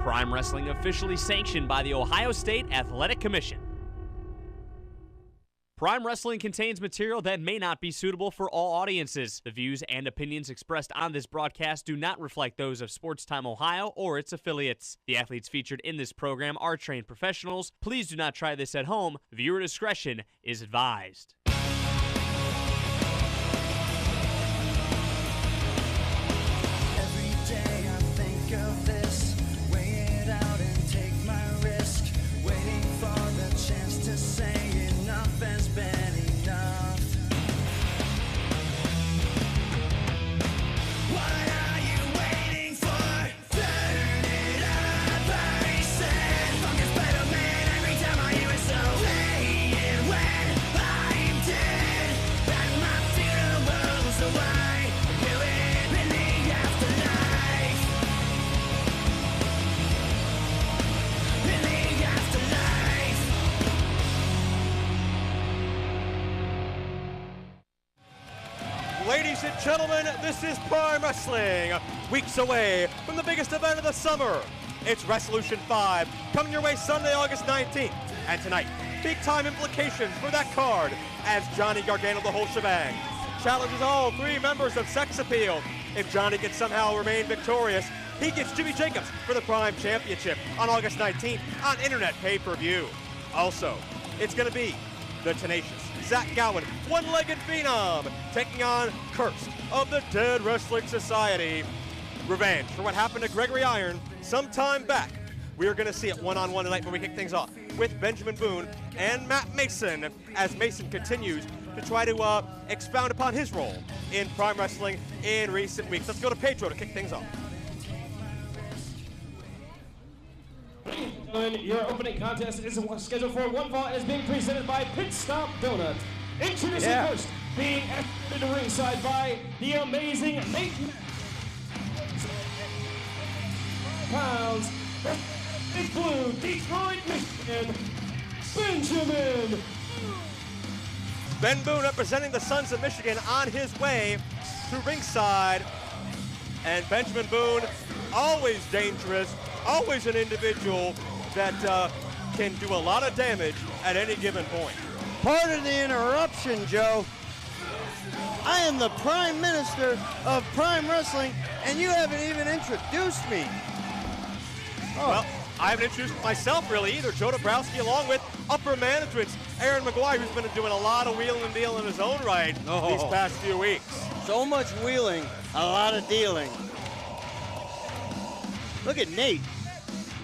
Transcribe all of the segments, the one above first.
Prime Wrestling officially sanctioned by the Ohio State Athletic Commission. Prime Wrestling contains material that may not be suitable for all audiences. The views and opinions expressed on this broadcast do not reflect those of Sports Time Ohio or its affiliates. The athletes featured in this program are trained professionals. Please do not try this at home. Viewer discretion is advised. Every day I think of this, weigh it out and take my risk, waiting for the chance to say enough has been enough. What are you waiting for? Turn it up, I said. Fucking Spider-Man every time I hear it, so play it when I'm dead. And my funeral's away. Do it in the afterlife. In the afterlife. Ladies and gentlemen, this is Prime Wrestling, weeks away from the biggest event of the summer. It's Resolution 5, coming your way Sunday, August 19th. And tonight, big-time implications for that card as Johnny Gargano, the whole shebang, challenges all three members of Sex Appeal. If Johnny can somehow remain victorious, he gets Jimmy Jacobs for the Prime Championship on August 19th on Internet pay-per-view. Also, it's going to be the tenacious Zach Gowen, one-legged phenom, taking on Curse of the Dead Wrestling Society. Revenge for what happened to Gregory Iron some time back. We are going to see it one-on-one tonight when we kick things off with Benjamin Boone and Matt Mason as Mason continues to try to expound upon his role in Prime Wrestling in recent weeks. Let's go to Pedro to kick things off. Your opening contest is scheduled for one fall and is being presented by Pit Stop Donut. Introducing first, being escorted to ringside by the amazing Nate pounds, Big Blue, Detroit, Michigan, Benjamin. Ben Boone representing the Sons of Michigan on his way to ringside. And Benjamin Boone, always dangerous, always an individual that can do a lot of damage at any given point. Pardon the interruption, Joe. I am the Prime Minister of Prime Wrestling, and you haven't even introduced me. Oh. Well, I haven't introduced myself really either. Joe Dabrowski along with upper management's Aaron McGuire, who's been doing a lot of wheeling and dealing in his own right these past few weeks. So much wheeling, a lot of dealing. Look at Nate.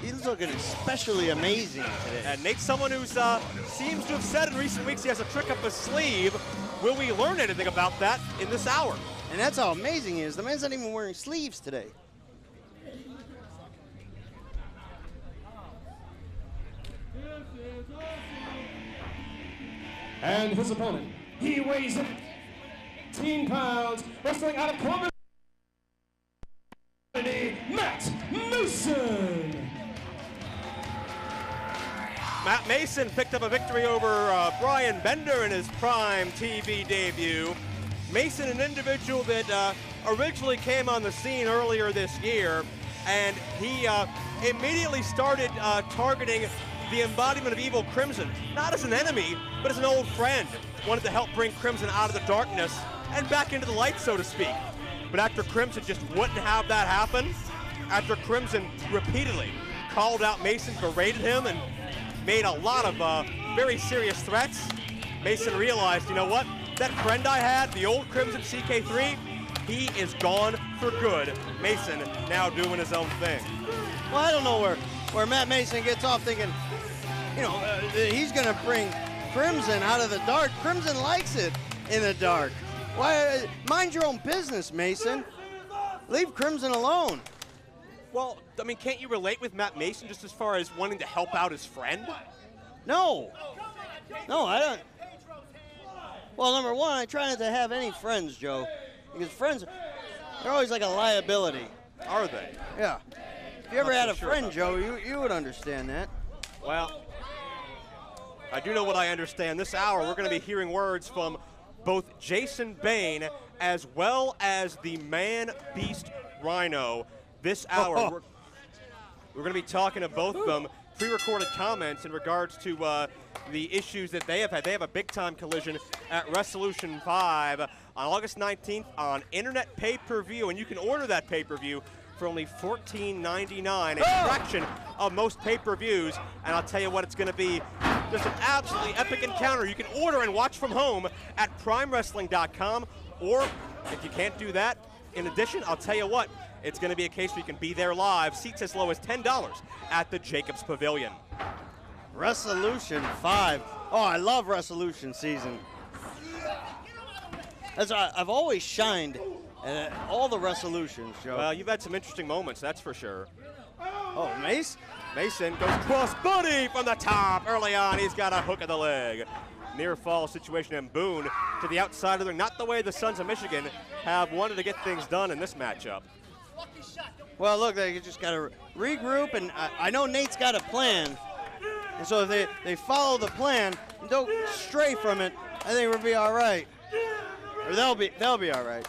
He's looking especially amazing today. And Nate's someone who seems to have said in recent weeks he has a trick up his sleeve. Will we learn anything about that in this hour? And that's how amazing he is. The man's not even wearing sleeves today. And his opponent, he weighs in 18 pounds, wrestling out of Columbus, Matt Mason. Matt Mason picked up a victory over Brian Bender in his Prime TV debut. Mason, an individual that originally came on the scene earlier this year, and he immediately started targeting the embodiment of Evil Crimson, not as an enemy, but as an old friend. Wanted to help bring Crimson out of the darkness and back into the light, so to speak. But after Crimson just wouldn't have that happen, after Crimson repeatedly called out Mason, berated him, and made a lot of very serious threats, Mason realized, you know what? That friend I had, the old Crimson CK3, he is gone for good. Mason now doing his own thing. Well, I don't know where Matt Mason gets off thinking, you know, he's going to bring Crimson out of the dark. Crimson likes it in the dark. Why? Mind your own business, Mason. Leave Crimson alone. Well, I mean, can't you relate with Matt Mason just as far as wanting to help out his friend? No. No, I don't. Well, number one, I try not to have any friends, Joe. Because friends, they're always like a liability. Are they? Yeah. If you ever had a friend, Joe, you would understand that. Well, I do know what I understand. This hour, we're going to be hearing words from both Jason Bain as well as the Man-Beast Rhino. This hour, We're going to be talking to both of them, pre-recorded comments in regards to the issues that they have had. They have a big-time collision at Resolution 5 on August 19th on internet pay-per-view, and you can order that pay-per-view for only $14.99, a fraction of most pay-per-views. And I'll tell you what, it's going to be just an absolutely epic encounter. You can order and watch from home at PRIME.Wrestling.com, or if you can't do that, in addition, I'll tell you what, it's going to be a case where you can be there live. Seats as low as $10 at the Jacobs Pavilion. Resolution 5. Oh, I love Resolution season. I've always shined at all the Resolutions, Joe. Well, you've had some interesting moments, that's for sure. Oh, Mason goes cross-body from the top. Early on, he's got a hook of the leg. Near fall situation, and Boone to the outside of the ring. Not the way the Sons of Michigan have wanted to get things done in this matchup. Well, look, they just got to regroup, and I know Nate's got a plan. And so if they follow the plan and don't stray from it, I think we'll be all right. Or they'll be all right.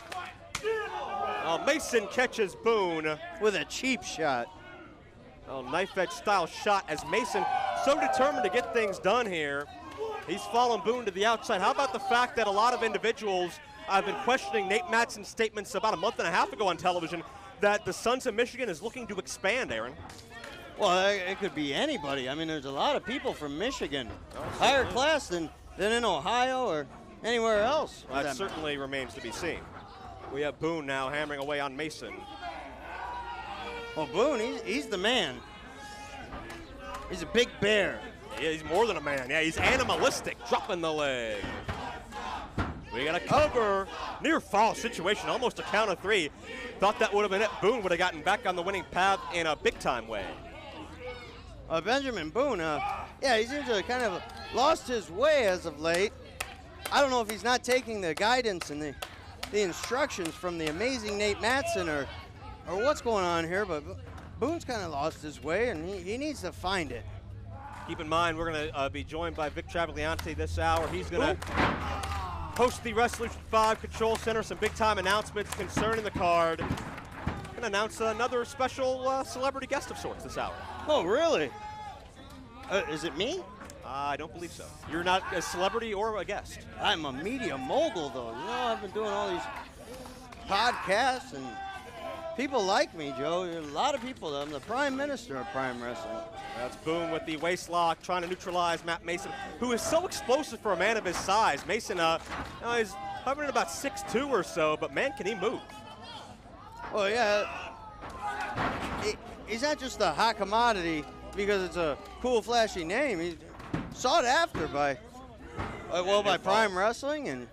Mason catches Boone with a cheap shot. Knife edge style shot as Mason so determined to get things done here. He's following Boone to the outside. How about the fact that a lot of individuals have been questioning Nate Matson's statements about a month and a half ago on television that the Sons of Michigan is looking to expand, Aaron? Well, it could be anybody. I mean, there's a lot of people from Michigan, higher class than in Ohio or anywhere else. Well, that certainly remains to be seen. We have Boone now hammering away on Mason. Well, Boone, he's the man. He's a big bear. Yeah, he's more than a man. Yeah, he's animalistic, dropping the leg. We got a cover. Near fall situation, almost a count of 3. Thought that would have been it. Boone would have gotten back on the winning path in a big-time way. Benjamin Boone, yeah, he seems to have kind of lost his way as of late. I don't know if he's not taking the guidance and the instructions from the amazing Nate Matson or what's going on here, but Boone's kind of lost his way, and he needs to find it. Keep in mind, we're going to be joined by Vic Travagliante this hour. He's going to host the Resolution 5 Control Center, some big-time announcements concerning the card. Going to announce another special celebrity guest of sorts this hour. Oh, really? Is it me? I don't believe so. You're not a celebrity or a guest. I'm a media mogul, though. You know, I've been doing all these podcasts, and people like me, Joe. A lot of people. I'm the prime minister of Prime Wrestling. That's Boone with the waist lock, trying to neutralize Matt Mason, who is so explosive for a man of his size. Mason is hovering about 6'2" or so, but man, can he move. Well, yeah. He's not just a hot commodity because it's a cool, flashy name. He's sought after by Prime Wrestling and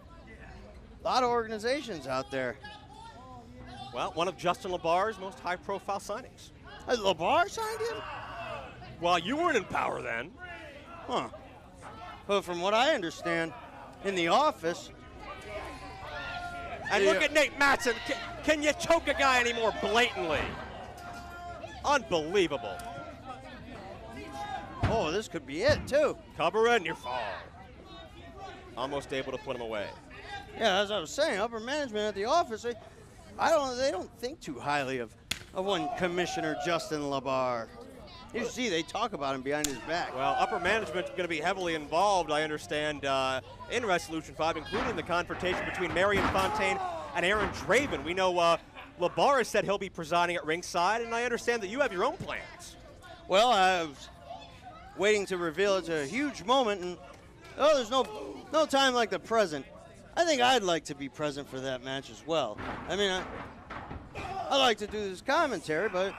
a lot of organizations out there. Well, one of Justin LaBar's most high-profile signings. Has LaBar signed him? Well, you weren't in power then. Huh. But from what I understand, in the office. And look at Nate Matson. Can you choke a guy any more blatantly? Unbelievable. Oh, this could be it, too. Cover and you fall. Almost able to put him away. Yeah, as I was saying, upper management at the office, they don't think too highly of one Commissioner Justin LaBar. You see, they talk about him behind his back. Well, upper management's going to be heavily involved, I understand, in Resolution 5, including the confrontation between Marion Fontaine and Aaron Draven. We know LaBar has said he'll be presiding at ringside, and I understand that you have your own plans. Well, I was waiting to reveal it's a huge moment, and there's no time like the present. I think I'd like to be present for that match as well. I mean, I like to do this commentary, but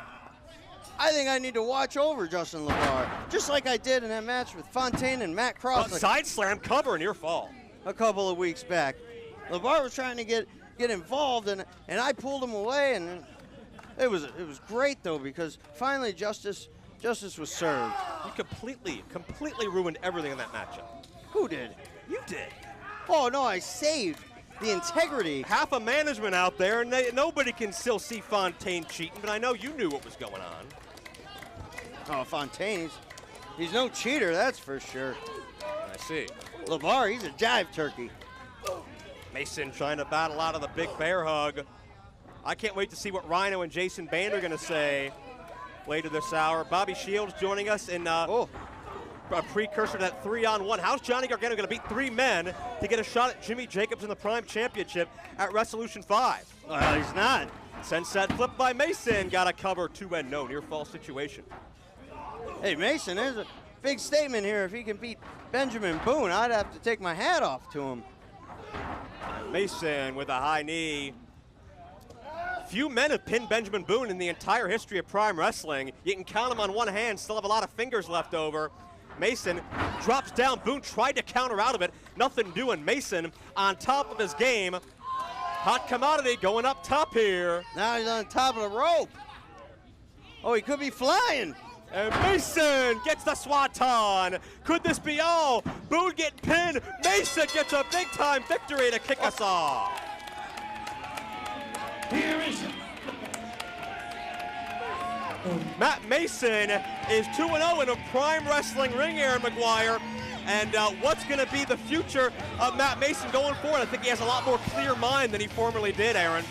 I think I need to watch over Justin LaBar, just like I did in that match with Fontaine and Matt Cross. Side slam cover and near fall. A couple of weeks back. LaBar was trying to get involved, and I pulled him away, and it was great, though, because finally justice was served. You completely ruined everything in that matchup. Who did? You did. Oh, no, I saved the integrity. Half of management out there, and nobody can still see Fontaine cheating, but I know you knew what was going on. Oh, Fontaine, he's no cheater, that's for sure. I see. LaBar, he's a jive turkey. Mason trying to battle out of the big bear hug. I can't wait to see what Rhino and Jason Band are going to say later this hour. Bobby Shields joining us in a precursor to that 3-on-1. How's Johnny Gargano going to beat 3 men to get a shot at Jimmy Jacobs in the Prime Championship at Resolution 5? Well, he's not. Since that flip by Mason, got a cover 2-no, near fall situation. Hey, Mason, there's a big statement here. If he can beat Benjamin Boone, I'd have to take my hat off to him. Mason with a high knee. Few men have pinned Benjamin Boone in the entire history of Prime Wrestling. You can count them on one hand, still have a lot of fingers left over. Mason drops down. Boone tried to counter out of it. Nothing doing. Mason on top of his game. Hot commodity going up top here. Now he's on top of the rope. Oh, he could be flying. And Mason gets the swanton. Could this be all? Boone getting pinned. Mason gets a big-time victory to kick us off. Here is Matt Mason is 2-0 in a Prime Wrestling ring, Aaron McGuire. And what's going to be the future of Matt Mason going forward? I think he has a lot more clear mind than he formerly did, Aaron.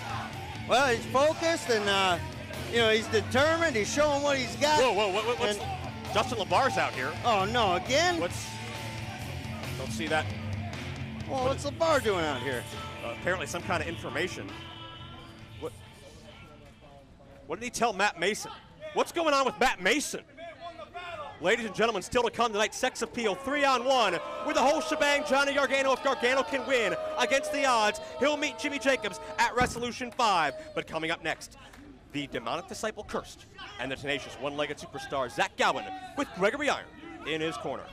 Well, he's focused and, he's determined. He's showing what he's got. What's Justin LeBar's out here. Oh, no, again? Don't see that. Well, what's LeBar doing out here? Apparently some kind of information. What did he tell Matt Mason? What's going on with Matt Mason? Ladies and gentlemen, still to come tonight, Sex Appeal 3-on-1 with the whole shebang. Johnny Gargano, if Gargano can win against the odds, he'll meet Jimmy Jacobs at Resolution 5. But coming up next, the demonic disciple cursed and the tenacious one-legged superstar Zach Gowen with Gregory Iron in his corner.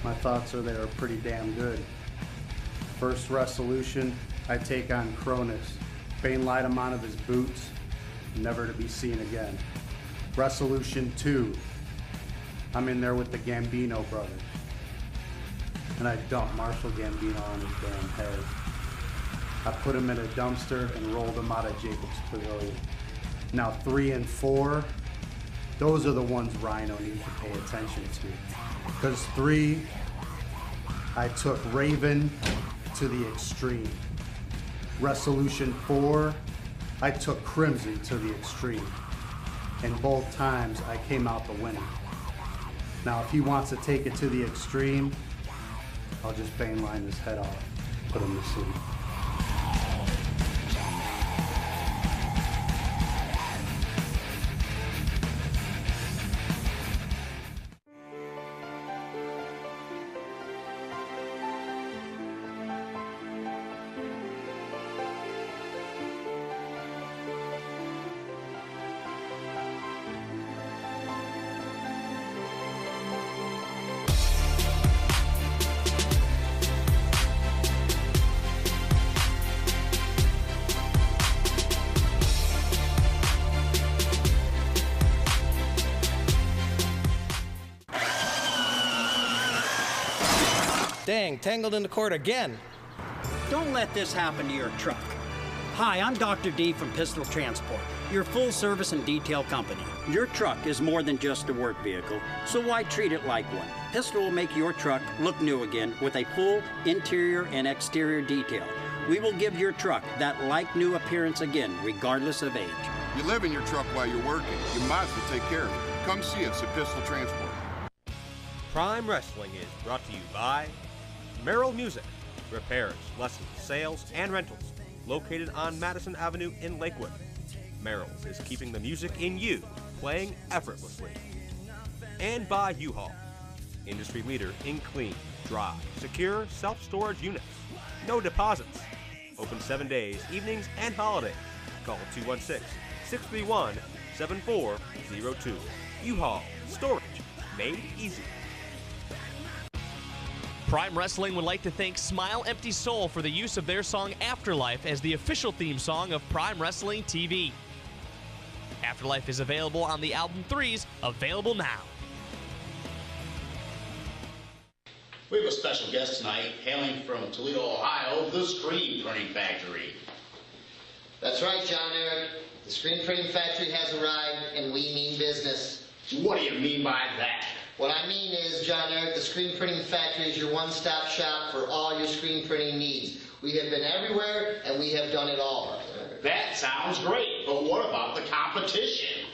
My thoughts are they are pretty damn good. First resolution, I take on Cronus. Bane light him out of his boots, never to be seen again. Resolution 2, I'm in there with the Gambino brothers. And I dumped Marshall Gambino on his damn head. I put him in a dumpster and rolled him out of Jacob's Pavilion. Now 3 and 4, those are the ones Rhino needs to pay attention to. Because 3, I took Raven to the extreme. Resolution 4, I took Crimson to the extreme. And both times I came out the winner. Now if he wants to take it to the extreme, I'll just bang line his head off, put him to sleep. Dang, tangled in the cord again. Don't let this happen to your truck. Hi, I'm Dr. D from Pistol Transport, your full service and detail company. Your truck is more than just a work vehicle, so why treat it like one? Pistol will make your truck look new again with a full interior and exterior detail. We will give your truck that like-new appearance again, regardless of age. You live in your truck while you're working. You might as well take care of it. Come see us at Pistol Transport. Prime Wrestling is brought to you by Merrill Music, repairs, lessons, sales, and rentals, located on Madison Avenue in Lakewood. Merrill's is keeping the music in you, playing effortlessly. And by U-Haul, industry leader in clean, dry, secure, self-storage units. No deposits. Open 7 days, evenings, and holidays. Call 216-631-7402. U-Haul, storage made easy. Prime Wrestling would like to thank Smile Empty Soul for the use of their song Afterlife as the official theme song of Prime Wrestling TV. Afterlife is available on the album 3's, available now. We have a special guest tonight, hailing from Toledo, Ohio, the Screen Printing Factory. That's right, John Eric. The Screen Printing Factory has arrived, and we mean business. What do you mean by that? What I mean is, John Eric, the Screen Printing Factory is your one-stop shop for all your screen printing needs. We have been everywhere, and we have done it all. That sounds great, but what about the competition?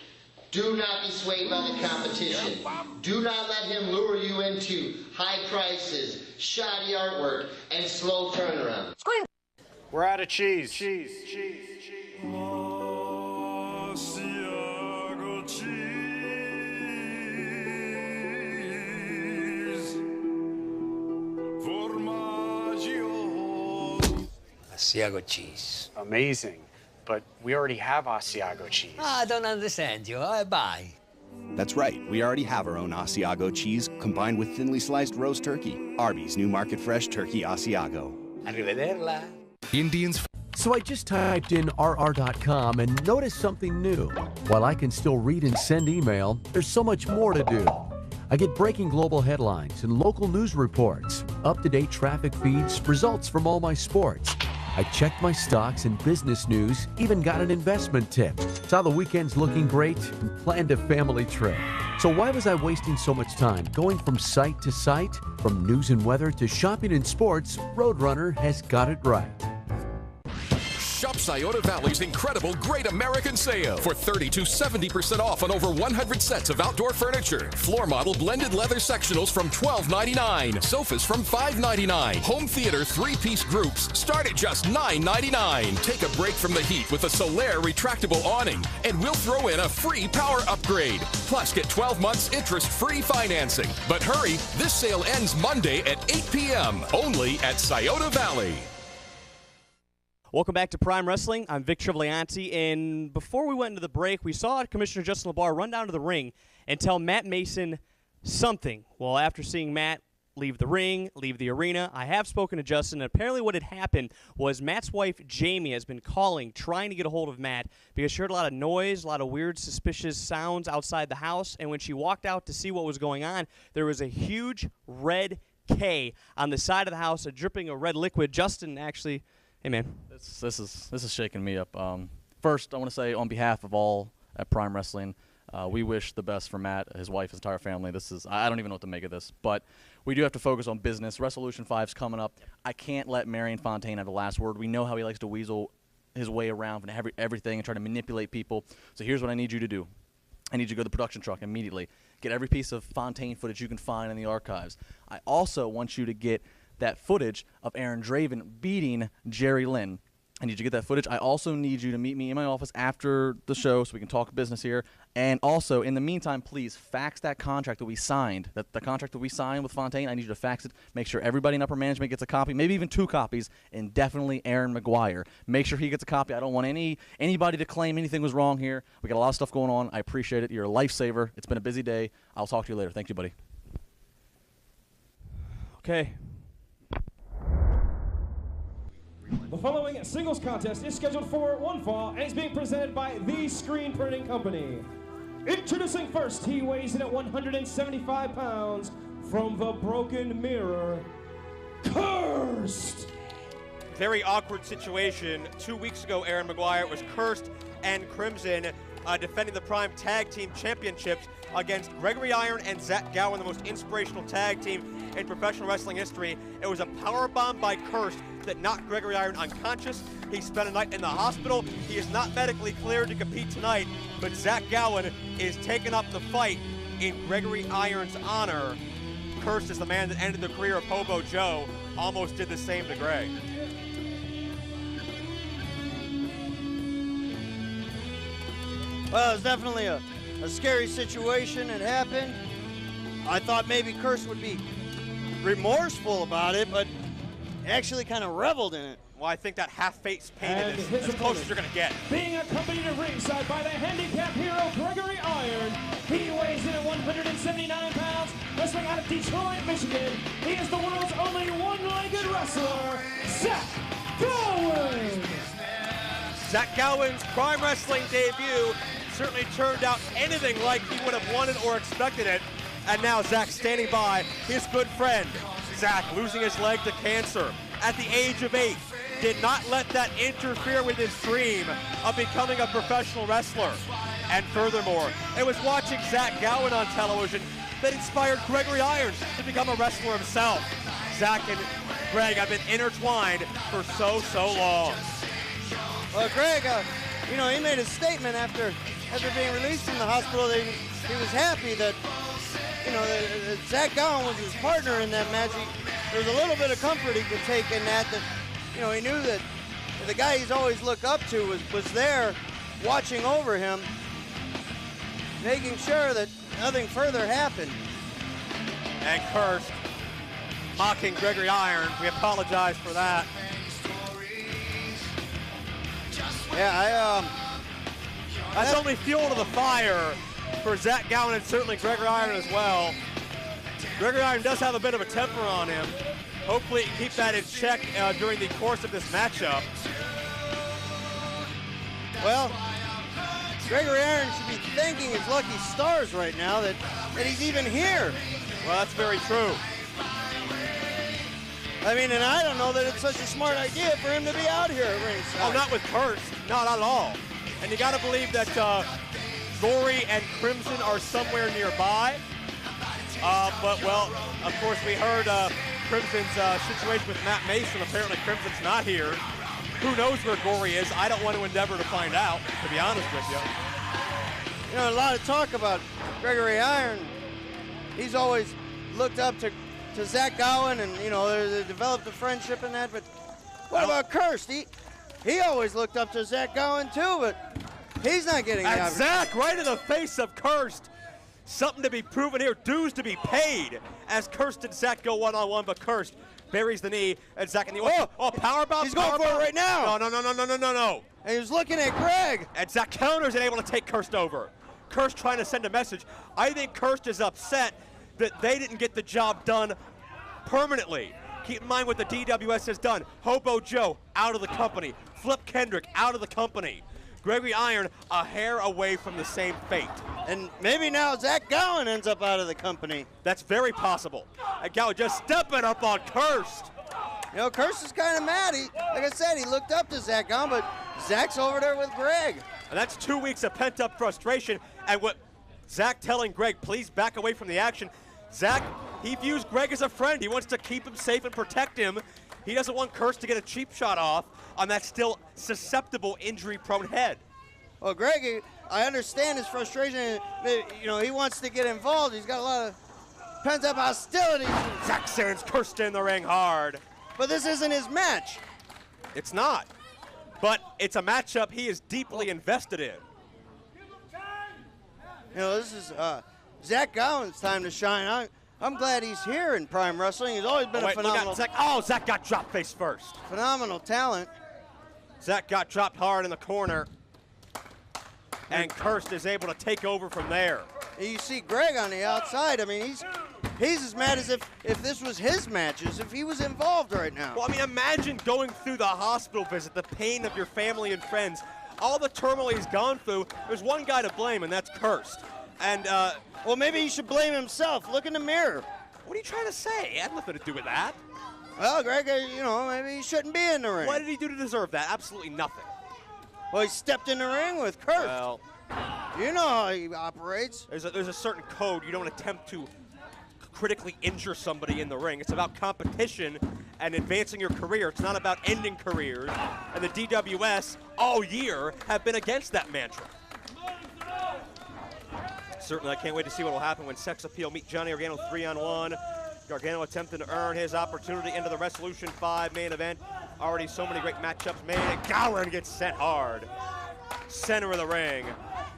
Do not be swayed by the competition. Do not let him lure you into high prices, shoddy artwork, and slow turnaround. We're out of cheese. Asiago cheese. Amazing. But we already have Asiago cheese. I don't understand you. Bye. That's right. We already have our own Asiago cheese combined with thinly sliced roast turkey. Arby's new market fresh turkey Asiago. Arrivederla. Indians. So I just typed in rr.com and noticed something new. While I can still read and send email, there's so much more to do. I get breaking global headlines and local news reports, up-to-date traffic feeds, results from all my sports. I checked my stocks and business news, even got an investment tip. Saw the weekend's looking great and planned a family trip. So why was I wasting so much time going from site to site? From news and weather to shopping and sports, Roadrunner has got it right. Shop Scioto Valley's incredible Great American Sale for 30 to 70% off on over 100 sets of outdoor furniture. Floor model blended leather sectionals from $12.99. Sofas from $5.99. Home theater 3-piece groups start at just $9.99. Take a break from the heat with a Solaire retractable awning, and we'll throw in a free power upgrade. Plus, get 12 months interest-free financing. But hurry, this sale ends Monday at 8 p.m. only at Scioto Valley. Welcome back to Prime Wrestling. I'm Vic Triviglianti, and before we went into the break, we saw Commissioner Justin LeBar run down to the ring and tell Matt Mason something. Well, after seeing Matt leave the ring, leave the arena, I have spoken to Justin, and apparently what had happened was Matt's wife, Jamie, has been calling, trying to get a hold of Matt, because she heard a lot of noise, a lot of weird, suspicious sounds outside the house, and when she walked out to see what was going on, there was a huge red K on the side of the house, dripping a red liquid. Justin actually... Hey, man. This is shaking me up. First, I want to say on behalf of all at Prime Wrestling, we wish the best for Matt, his wife, his entire family. I don't even know what to make of this, but we do have to focus on business. Resolution 5 is coming up. I can't let Marion Fontaine have the last word. We know how he likes to weasel his way around from everything and try to manipulate people. So here's what I need you to do. I need you to go to the production truck immediately. Get every piece of Fontaine footage you can find in the archives. I also want you to get that footage of Aaron Draven beating Jerry Lynn. I need you to get that footage. I also need you to meet me in my office after the show so we can talk business here. And also, in the meantime, please fax that contract that we signed. The contract that we signed with Fontaine, I need you to fax it. Make sure everybody in upper management gets a copy, maybe even 2 copies, and definitely Aaron McGuire. Make sure he gets a copy. I don't want anybody to claim anything was wrong here. We got a lot of stuff going on. I appreciate it. You're a lifesaver. It's been a busy day. I'll talk to you later. Thank you, buddy. Okay. The following singles contest is scheduled for one fall and is being presented by The Screen Printing Company. Introducing first, he weighs in at 175 pounds, from the Broken Mirror, Cursed. Very awkward situation. 2 weeks ago, Aaron McGuire was Cursed and Crimson defending the Prime Tag Team Championships against Gregory Iron and Zach Gowen, the most inspirational tag team in professional wrestling history. It was a powerbomb by Cursed that knocked Gregory Iron unconscious. He spent a night in the hospital. He is not medically cleared to compete tonight, but Zach Gowen is taking up the fight in Gregory Iron's honor. Cursed is the man that ended the career of Hobo Joe, almost did the same to Greg. Well, it was definitely a scary situation. It happened. I thought maybe Cursed would be remorseful about it, but actually kind of reveled in it. Well, I think that half-face painted is as close as you're going to get. Being accompanied at ringside by the handicap hero Gregory Iron, he weighs in at 179 pounds, wrestling out of Detroit, Michigan. He is the world's only one-legged wrestler, Zach Gowen. Zach Gowen's Prime Wrestling debut certainly turned out anything like he would have wanted or expected it. And now Zach standing by his good friend. Zach losing his leg to cancer at the age of 8. Did not let that interfere with his dream of becoming a professional wrestler. And furthermore, it was watching Zach Gowen on television that inspired Gregory Irons to become a wrestler himself. Zach and Greg have been intertwined for so long. Well, Greg, he made a statement after being released from the hospital. That he was happy that, that Zach Gowen was his partner in that match. There was a little bit of comfort he could take in that he knew that the guy he's always looked up to was there watching over him, making sure that nothing further happened. And Kirst mocking Gregory Irons. We apologize for that. Yeah, that's only fuel to the fire for Zach Gowen and certainly Gregory Irons as well. Gregory Irons does have a bit of a temper on him. Hopefully he can keep that in check during the course of this matchup. Well, Gregory Irons should be thanking his lucky stars right now that he's even here. Well, that's very true. I mean, and I don't know that it's such a smart idea for him to be out here at ringside. Oh, not with Kirst. Not at all. And you got to believe that Gory and Crimson are somewhere nearby. But, well, of course, we heard Crimson's situation with Matt Mason. Apparently, Crimson's not here. Who knows where Gory is? I don't want to endeavor to find out, to be honest with you. A lot of talk about Gregory Irons. He's always looked up to Zach Gowen, and, they developed a friendship in that. But what about Kirst? He always looked up to Zach Gowen, too, but he's not getting the And Zach right in the face of Kirst. Something to be proven here, dues to be paid, as Kirst and Zach go one-on-one, but Kirst buries the knee, and Zach in the powerbomb. He's going for it right now. No. And he was looking at Greg. And Zach counters and able to take Kirst over. Kirst trying to send a message. I think Kirst is upset that they didn't get the job done permanently. Keep in mind what the DWS has done. Hobo Joe out of the company. Flip Kendrick out of the company. Gregory Irons a hair away from the same fate. And maybe now Zach Gowen ends up out of the company. That's very possible. And Gowen just stepping up on Kirst. Kirst is kind of mad. Like I said, he looked up to Zach Gowen, but Zach's over there with Greg. And that's 2 weeks of pent-up frustration. And what Zach telling Greg, please back away from the action. Zach, he views Greg as a friend. He wants to keep him safe and protect him. He doesn't want Kirst to get a cheap shot off on that still susceptible, injury-prone head. Well, Greg, I understand his frustration. He wants to get involved. He's got a lot of pent-up hostility. Zach sends Kirst in the ring hard. But this isn't his match. It's not. But it's a matchup he is deeply invested in. This is Zach Gowen's time to shine. I'm glad he's here in Prime Wrestling. He's always been a phenomenal. Zach got dropped face first. Phenomenal talent. Zach got dropped hard in the corner. And Kirst is able to take over from there. You see Greg on the outside. I mean, he's as mad as if this was his match, as if he was involved right now. Well, I mean, imagine going through the hospital visit, the pain of your family and friends, all the turmoil he's gone through. There's one guy to blame, and that's Kirst. And, well, maybe he should blame himself. Look in the mirror. What are you trying to say? It had nothing to do with that. Well, Greg, maybe he shouldn't be in the ring. What did he do to deserve that? Absolutely nothing. Well, he stepped in the ring with Kirst. Well, you know how he operates. There's a certain code. You don't attempt to critically injure somebody in the ring. It's about competition and advancing your career. It's not about ending careers. And the DWS all year have been against that mantra. Certainly, I can't wait to see what will happen when Sex Appeal meet Johnny Gargano 3-on-1. Gargano attempting to earn his opportunity into the Resolution 5 main event. Already so many great matchups made, and Gowen gets sent hard. Center of the ring.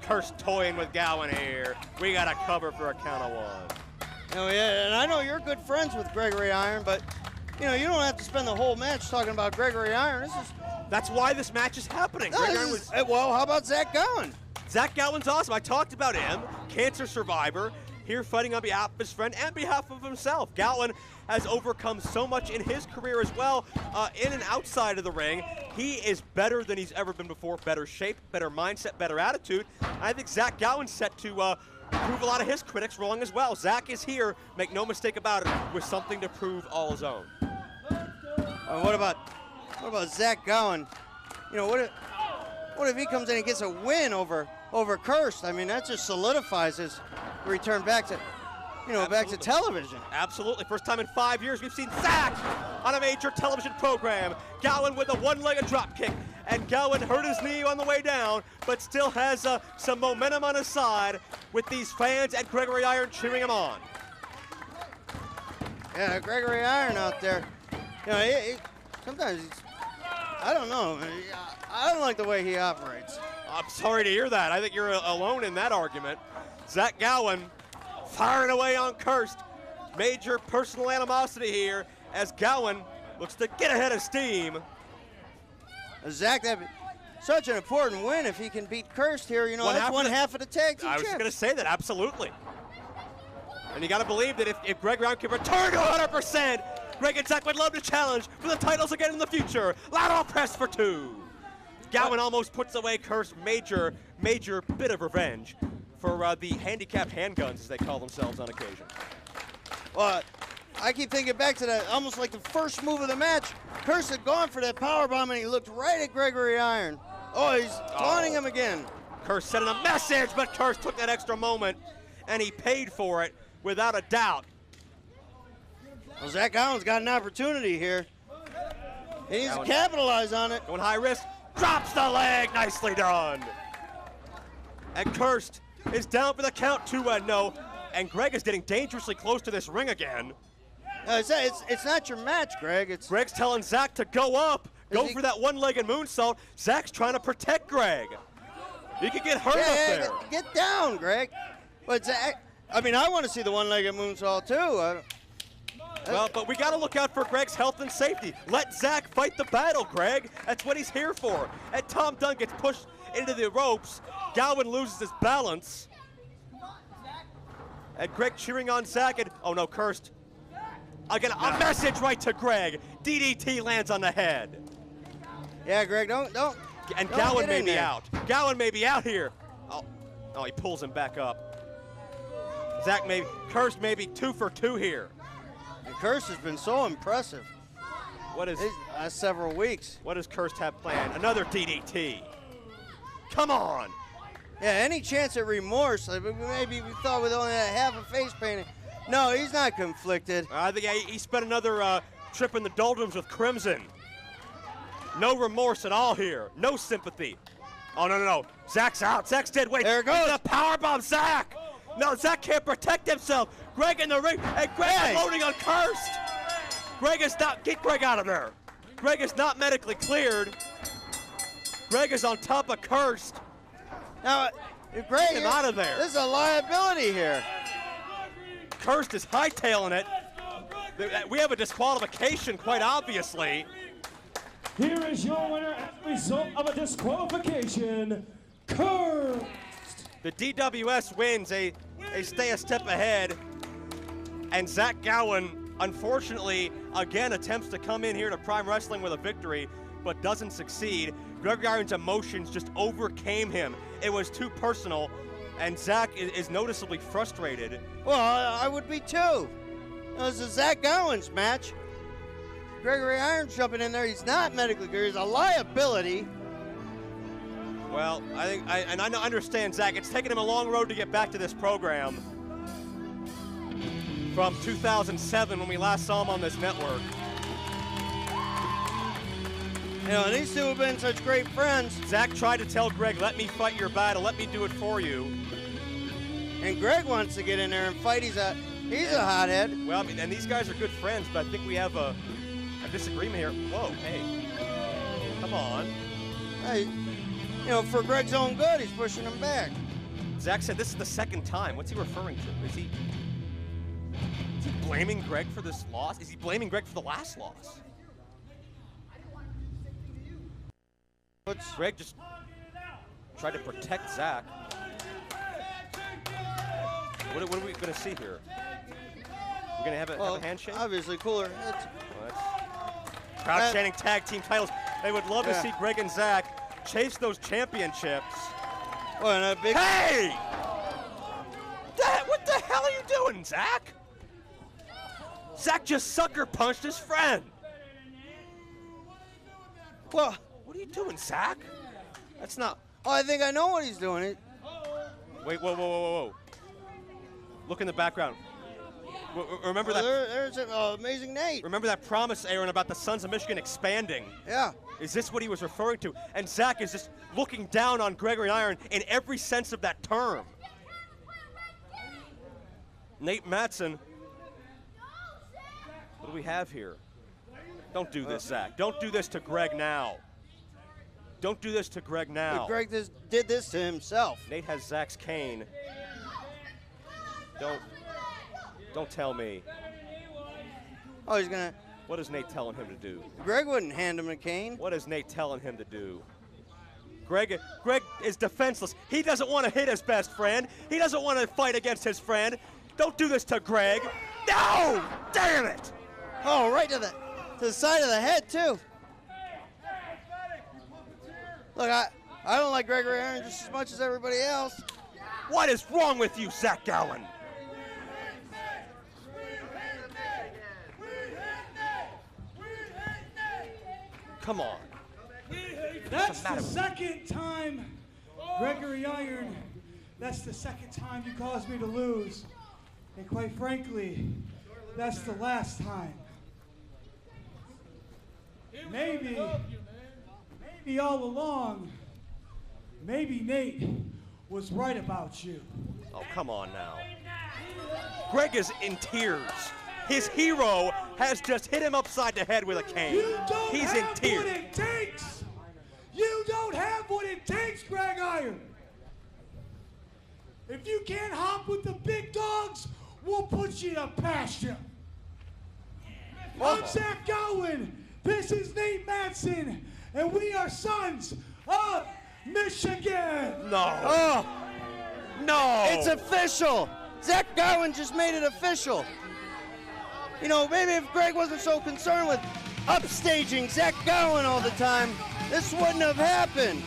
Kirst toying with Gowen here. We got a cover for a count of one. Oh, yeah, and I know you're good friends with Gregory Irons, but, you don't have to spend the whole match talking about Gregory Irons. That's why this match is happening. Well, how about Zach Gowen? Zach Gowen's awesome. I talked about him, cancer survivor, here fighting on behalf of his friend and behalf of himself. Gowen has overcome so much in his career as well, in and outside of the ring. He is better than he's ever been before, better shape, better mindset, better attitude. I think Zach Gowen's set to prove a lot of his critics wrong as well. Zach is here, make no mistake about it, with something to prove all his own. What about Zach Gowen? What if he comes in and gets a win over Kirst? I mean, that just solidifies his return back to. back to television. Absolutely. First time in 5 years we've seen Zach on a major television program. Gowan with a one-legged drop kick. And Gowan hurt his knee on the way down, but still has some momentum on his side with these fans and Gregory Iron cheering him on. Yeah, Gregory Iron out there. Sometimes I don't know. I don't like the way he operates. I'm sorry to hear that. I think you're alone in that argument. Zach Gowan firing away on Kirst. Major personal animosity here as Gowan looks to get ahead of steam. Zach, that'd be such an important win if he can beat Kirst here. That's one half of the tag team I was champ. just going to say that, absolutely. And you got to believe that if Greg Brown can return to 100%, Greg and Zach would love to challenge for the titles again in the future. Lateral press for 2. Gowan almost puts away Kirst. Major bit of revenge for the handicapped handguns, as they call themselves on occasion. Well, I keep thinking back to that, almost like the first move of the match. Kirst had gone for that powerbomb, and he looked right at Gregory Iron. Oh, he's taunting him again. Kirst sending a message, but Kirst took that extra moment, and he paid for it without a doubt. Well, Zach Gowan's got an opportunity here. He needs to capitalize on it. Going high risk, drops the leg, nicely done. And Kirst is down for the count, 2-0, and Greg is getting dangerously close to this ring again. It's not your match, Greg. Greg's telling Zach to go up, go for that one-legged moonsault. Zach's trying to protect Greg. He could get hurt up there. Get down, Greg. But Zach, I want to see the one-legged moonsault too. Well, but we got to look out for Greg's health and safety. Let Zach fight the battle, Greg. That's what he's here for. And Tom Dunn gets pushed into the ropes. Gowan loses his balance. And Greg cheering on Zach. And, oh no, Kirst. Again, a message right to Greg. DDT lands on the head. Yeah, Greg, don't. And Gowan may be out. Gowan may be out here. Oh, he pulls him back up. Kirst may be 2 for 2 here. And Kirst has been so impressive. Last several weeks. What does Kirst have planned? Another DDT. Come on. Yeah, any chance at remorse? Maybe we thought with only half a face painting. No, he's not conflicted. I think he spent another trip in the doldrums with Crimson. No remorse at all here. No sympathy. Oh, no. Zach's out. Zach's dead weight. There it goes. The powerbomb, Zach. No, Zach can't protect himself. Greg in the ring. And Greg is loading on Kirst. Get Greg out of there. Greg is not medically cleared. Greg is on top of Kirst. Now, Greg, get him out of there. This is a liability here. Kirst is hightailing it. We have a disqualification, quite obviously. Here is your winner as a result of a disqualification, Kirst. The DWS wins. They stay a step ahead. And Zach Gowan, unfortunately, again attempts to come in here to Prime Wrestling with a victory, but doesn't succeed. Greg Iron's emotions just overcame him. It was too personal, and Zach is noticeably frustrated. Well, I would be too. This is Zach Gowan's match. Gregory Iron's jumping in there. He's not medically clear. He's a liability. Well, I understand, Zach. It's taken him a long road to get back to this program. From 2007, when we last saw him on this network. And these two have been such great friends. Zach tried to tell Greg, let me fight your battle. Let me do it for you. And Greg wants to get in there and fight. He's a hothead. Well, and these guys are good friends, but I think we have a disagreement here. Whoa, hey. Come on. Hey, for Greg's own good, he's pushing him back. Zach said this is the second time. What's he referring to? Is he blaming Greg for this loss? Is he blaming Greg for the last loss? Greg just tried to protect Zach. What are we going to see here? We're going to have a handshake? Obviously cooler. Crowd chanting tag team titles. They would love to see Greg and Zach chase those championships. Oh, and a big... Hey! What the hell are you doing, Zach? Zach just sucker punched his friend. Well, what are you doing, Zach? That's not... Oh, I think I know what he's doing. Wait, whoa. Look in the background. Remember Well, that? there's amazing Nate. Remember that promise, Aaron, about the Sons of Michigan expanding? Yeah. Is this what he was referring to? And Zach is just looking down on Gregory Iron in every sense of that term. Nate Matson. What do we have here? Don't do this, Zach. Don't do this to Greg now. Don't do this to Greg now. But Greg did this to himself. Nate has Zach's cane. Don't tell me. Oh, he's gonna. What is Nate telling him to do? Greg wouldn't hand him a cane. What is Nate telling him to do? Greg is defenseless. He doesn't want to hit his best friend. He doesn't want to fight against his friend. Don't do this to Greg. No! Damn it! Oh, right to the side of the head, too. Look, I don't like Gregory Iron just as much as everybody else. What is wrong with you, Zach Gowen? Come on. That's the second time, Gregory Iron, that's the second time you caused me to lose. And quite frankly, that's the last time. Maybe all along, maybe Nate was right about you. Oh, come on now. Greg is in tears. His hero has just hit him upside the head with a cane. He's in tears. What it takes. You don't have what it takes, Greg Iron. If you can't hop with the big dogs, we'll put you to pasture. I'm Zach Gowen. This is Nate Matson, and we are Sons of Michigan. No. Oh. No. It's official. Zach Gowen just made it official. You know, maybe if Greg wasn't so concerned with upstaging Zach Gowen all the time, this wouldn't have happened.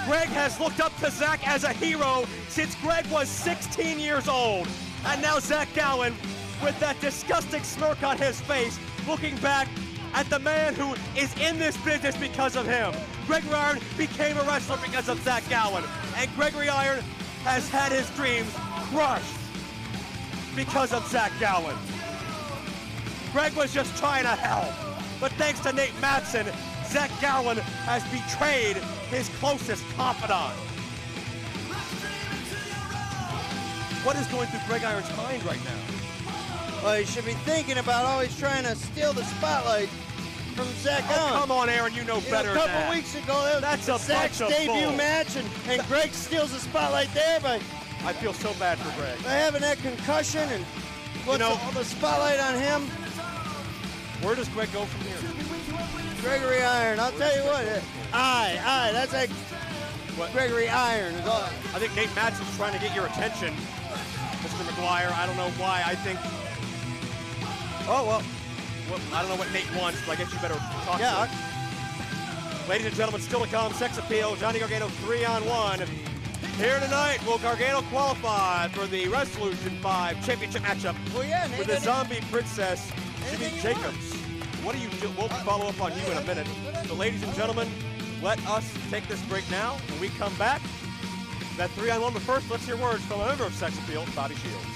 Greg has looked up to Zach as a hero since Greg was 16 years old. And now Zach Gowen, with that disgusting smirk on his face, looking back at the man who is in this business because of him. Gregory Iron became a wrestler because of Zach Gowen. And Gregory Iron has had his dreams crushed because of Zach Gowen. Greg was just trying to help. But thanks to Nate Matson, Zach Gowen has betrayed his closest confidant. What is going through Greg Iron's mind right now? Well, he should be thinking about always trying to steal the spotlight from Zach Gowen. Oh, come on, Aaron, you know better than that. A that. couple weeks ago, That's a Zach's bunch of debut bull. match, and Greg steals the spotlight there by I feel so bad for Greg. having that concussion and puts all the spotlight on him. Where does Greg go from here? Gregory Iron, I'll tell you what. That's like Gregory Iron. Is all. I think Nate Matson's trying to get your attention, Mr. McGuire. I don't know why. I think. Oh, well, I don't know what Nate wants, but I guess you better talk to him. Ladies and gentlemen, still to come, Sex Appeal, Johnny Gargano 3-on-1. Here tonight, will Gargano qualify for the Resolution 5 championship matchup with the Zombie Princess, Jimmy Jacobs? What do you do? We'll follow up on you in a minute. So, ladies and gentlemen, let us take this break now. When we come back, that 3-on-1. But first, let's hear words from a member of Sex Appeal, Bobby Shields.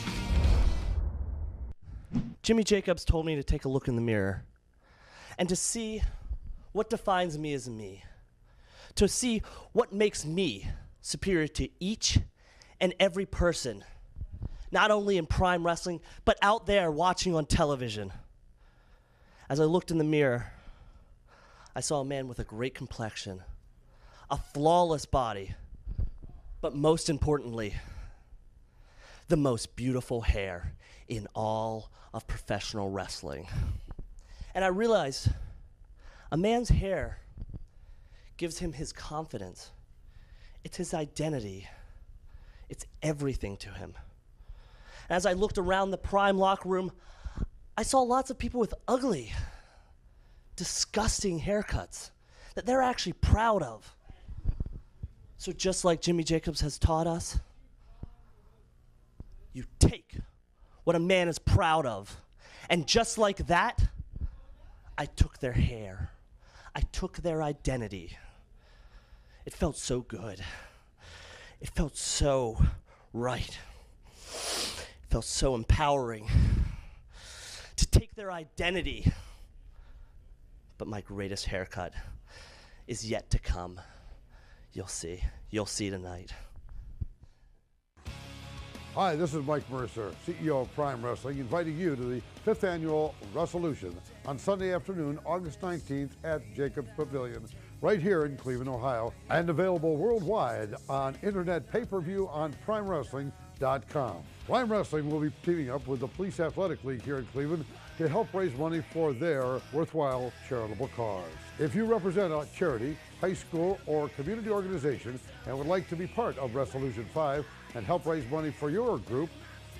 Jimmy Jacobs told me to take a look in the mirror and to see what defines me as me, to see what makes me superior to each and every person, not only in Prime Wrestling, but out there watching on television. As I looked in the mirror, I saw a man with a great complexion, a flawless body, but most importantly, the most beautiful hair in all of professional wrestling. And I realized a man's hair gives him his confidence. It's his identity. It's everything to him. And as I looked around the Prime locker room, I saw lots of people with ugly, disgusting haircuts that they're actually proud of. So just like Jimmy Jacobs has taught us, you take what a man is proud of. And just like that, I took their hair. I took their identity. It felt so good. It felt so right. It felt so empowering. their identity. But my greatest haircut is yet to come. You'll see. You'll see tonight. Hi, this is Mike Mercer, CEO of Prime Wrestling, inviting you to the 5th Annual Wrestlution on Sunday afternoon, August 19th at Jacobs Pavilion, right here in Cleveland, Ohio, and available worldwide on internet pay-per-view on PRIME.Wrestling.com. Prime Wrestling will be teaming up with the Police Athletic League here in Cleveland to help raise money for their worthwhile charitable cause. If you represent a charity, high school, or community organization and would like to be part of Wrestlution 5 and help raise money for your group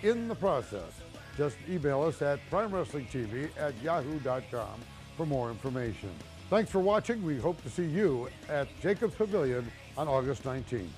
in the process, just email us at primewrestlingtv@yahoo.com for more information. Thanks for watching. We hope to see you at Jacobs Pavilion on August 19th.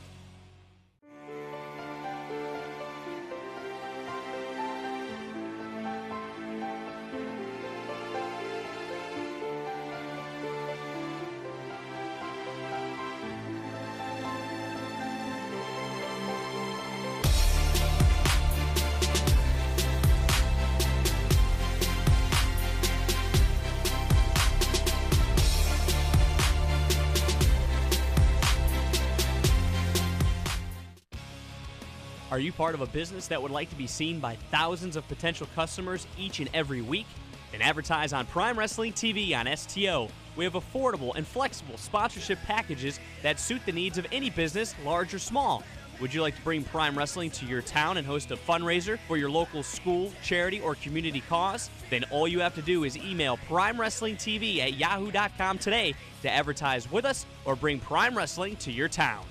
Are you part of a business that would like to be seen by thousands of potential customers each and every week? Then advertise on Prime Wrestling TV on STO. We have affordable and flexible sponsorship packages that suit the needs of any business, large or small. Would you like to bring Prime Wrestling to your town and host a fundraiser for your local school, charity, or community cause? Then all you have to do is email PrimeWrestlingTV@yahoo.com today to advertise with us or bring Prime Wrestling to your town.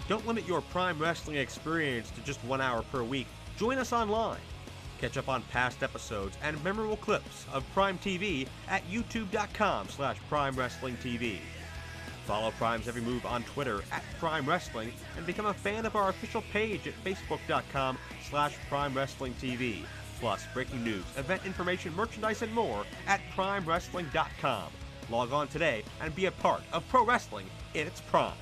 Don't limit your Prime Wrestling experience to just 1 hour per week. Join us online. Catch up on past episodes and memorable clips of Prime TV at youtube.com/Prime Wrestling TV. Follow Prime's every move on Twitter at Prime Wrestling and become a fan of our official page at facebook.com/Prime Wrestling TV. Plus, breaking news, event information, merchandise, and more at PrimeWrestling.com. Log on today and be a part of pro wrestling in its prime.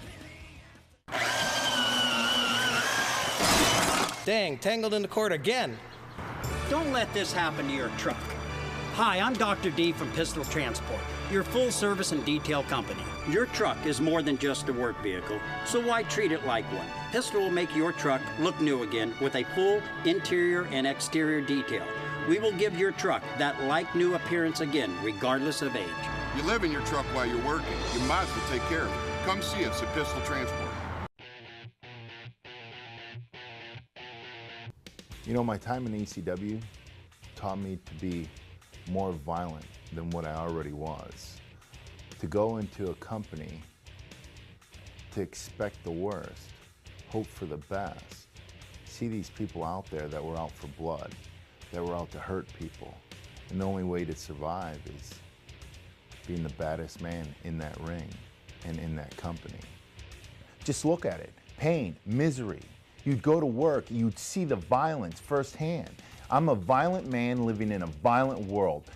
Dang, tangled in the cord again. Don't let this happen to your truck. Hi, I'm Dr. D from Pistol Transport, your full service and detail company. Your truck is more than just a work vehicle, so why treat it like one? Pistol will make your truck look new again with a full interior and exterior detail. We will give your truck that like-new appearance again, regardless of age. You live in your truck while you're working. You might as well take care of it. Come see us at Pistol Transport. You know, my time in ECW taught me to be more violent than what I already was. To go into a company, to expect the worst, hope for the best, see these people out there that were out for blood, that were out to hurt people, and the only way to survive is being the baddest man in that ring and in that company. Just look at it, pain, misery. You'd go to work, you'd see the violence firsthand. I'm a violent man living in a violent world.